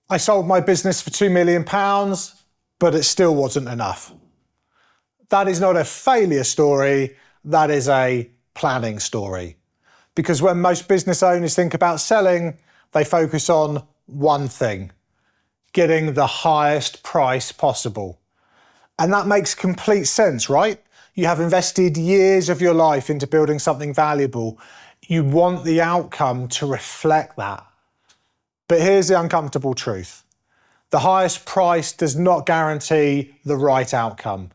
I sold my business for £2 million, but it still wasn't enough. That is not a failure story, that is a planning story. Because when most business owners think about selling, they focus on one thing: getting the highest price possible. And that makes complete sense, right? You have invested years of your life into building something valuable. You want the outcome to reflect that. But here's the uncomfortable truth. The highest price does not guarantee the right outcome.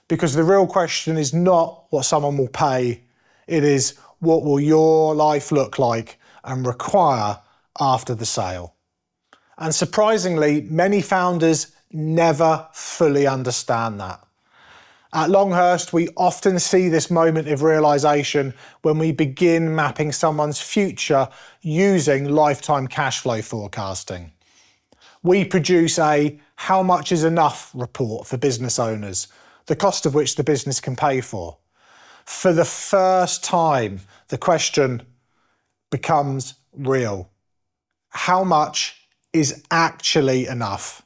Because the real question is not what someone will pay, it is what will your life look like and require after the sale. And surprisingly, many founders never fully understand that. At Longhurst, we often see this moment of realization when we begin mapping someone's future using lifetime cash flow forecasting. We produce a "how much is enough" report for business owners, the cost of which the business can pay for. For the first time, the question becomes real. How much is actually enough?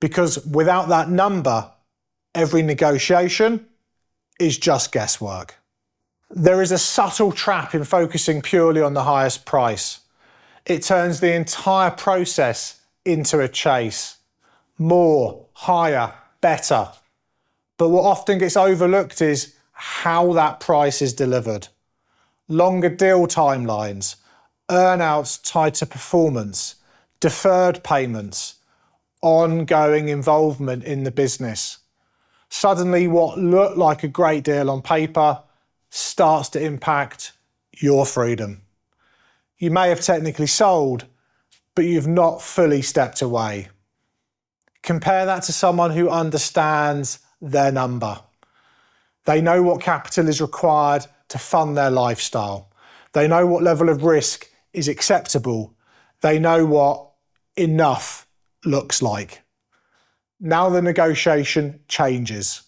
Because without that number, every negotiation is just guesswork. There is a subtle trap in focusing purely on the highest price. It turns the entire process into a chase. More, higher, better. But what often gets overlooked is how that price is delivered. Longer deal timelines, earnouts tied to performance, deferred payments, ongoing involvement in the business. Suddenly what looked like a great deal on paper starts to impact your freedom. You may have technically sold, but you've not fully stepped away. Compare that to someone who understands their number. They know what capital is required to fund their lifestyle. They know what level of risk is acceptable. They know what enough looks like. Now the negotiation changes.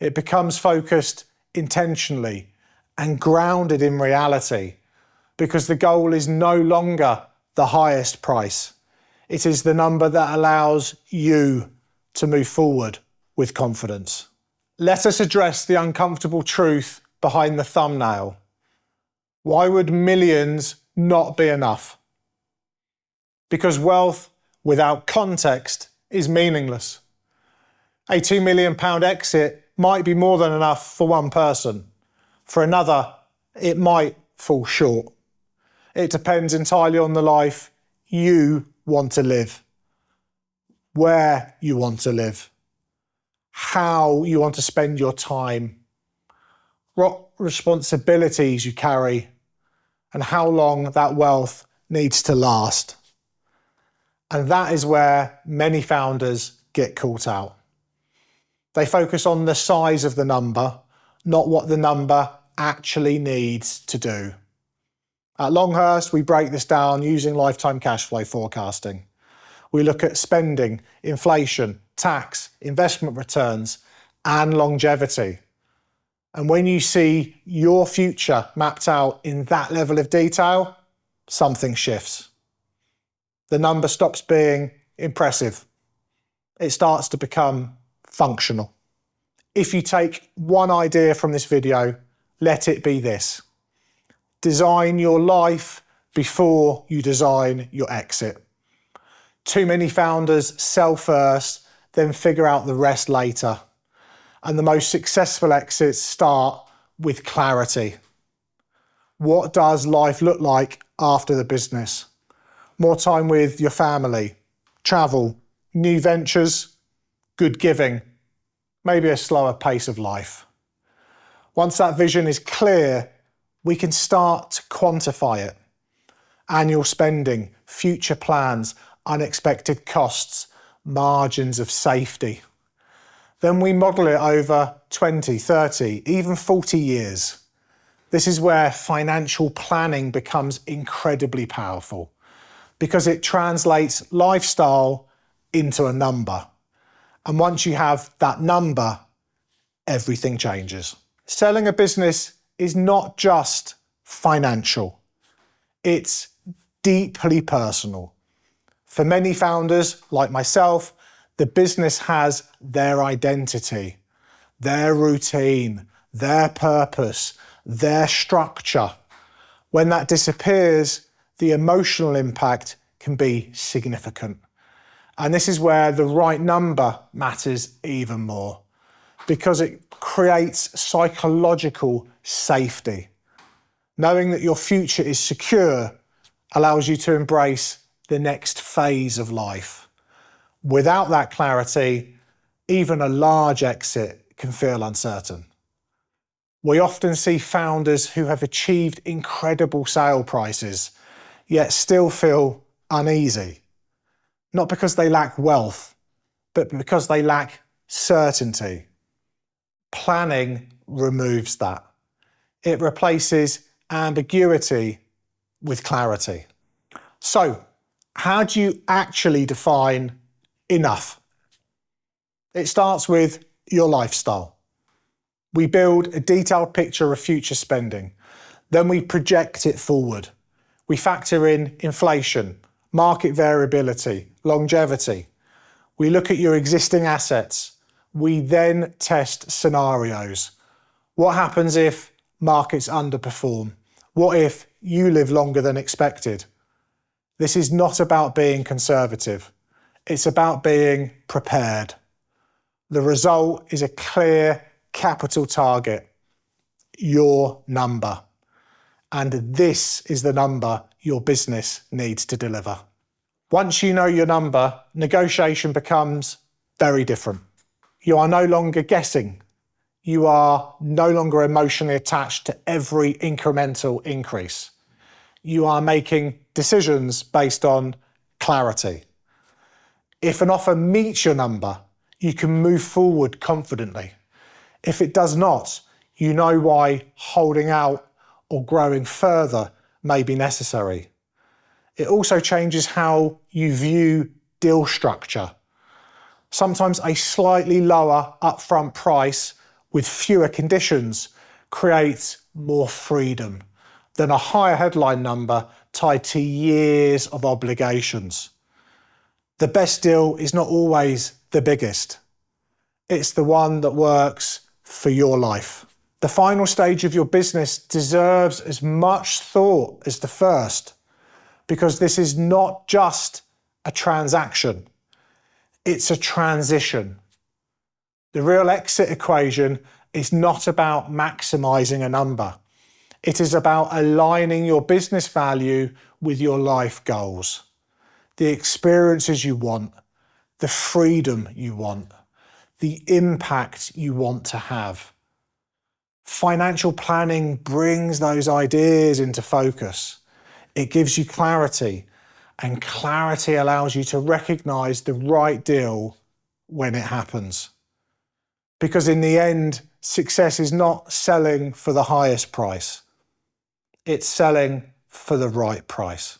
It becomes focused intentionally and grounded in reality, because the goal is no longer the highest price. It is the number that allows you to move forward with confidence. Let us address the uncomfortable truth behind the thumbnail. Why would millions not be enough? Because wealth without context is meaningless. A £2 million exit might be more than enough for one person. For another, it might fall short. It depends entirely on the life you want to live, where you want to live, how you want to spend your time, what responsibilities you carry, and how long that wealth needs to last. And that is where many founders get caught out. They focus on the size of the number, not what the number actually needs to do. At Longhurst, we break this down using lifetime cash flow forecasting. We look at spending, inflation, tax, investment returns, and longevity. And when you see your future mapped out in that level of detail, something shifts. The number stops being impressive. It starts to become functional. If you take one idea from this video, let it be this: design your life before you design your exit. Too many founders sell first, then figure out the rest later. And the most successful exits start with clarity. What does life look like after the business? More time with your family, travel, new ventures, good giving, maybe a slower pace of life. Once that vision is clear, we can start to quantify it. Annual spending, future plans, unexpected costs, margins of safety. Then we model it over 20, 30, even 40 years. This is where financial planning becomes incredibly powerful, because it translates lifestyle into a number. And once you have that number, everything changes. Selling a business is not just financial. It's deeply personal. For many founders, like myself, the business has their identity, their routine, their purpose, their structure. When that disappears, the emotional impact can be significant. And this is where the right number matters even more, because it creates psychological safety. Knowing that your future is secure allows you to embrace the next phase of life. Without that clarity, even a large exit can feel uncertain. We often see founders who have achieved incredible sale prices, yet still feel uneasy. Not because they lack wealth, but because they lack certainty. Planning removes that. It replaces ambiguity with clarity. So, how do you actually define enough? It starts with your lifestyle. We build a detailed picture of future spending. Then we project it forward. We factor in inflation, market variability, longevity. We look at your existing assets. We then test scenarios. What happens if markets underperform? What if you live longer than expected? This is not about being conservative. It's about being prepared. The result is a clear capital target, your number. And this is the number your business needs to deliver. Once you know your number, negotiation becomes very different. You are no longer guessing. You are no longer emotionally attached to every incremental increase. You are making decisions based on clarity. If an offer meets your number, you can move forward confidently. If it does not, you know why holding out or growing further may be necessary. It also changes how you view deal structure. Sometimes a slightly lower upfront price with fewer conditions creates more freedom than a higher headline number tied to years of obligations. The best deal is not always the biggest. It's the one that works for your life. The final stage of your business deserves as much thought as the first, because this is not just a transaction, it's a transition. The real exit equation is not about maximizing a number. It is about aligning your business value with your life goals, the experiences you want, the freedom you want, the impact you want to have. Financial planning brings those ideas into focus. It gives you clarity, and clarity allows you to recognize the right deal when it happens. Because in the end, success is not selling for the highest price. It's selling for the right price.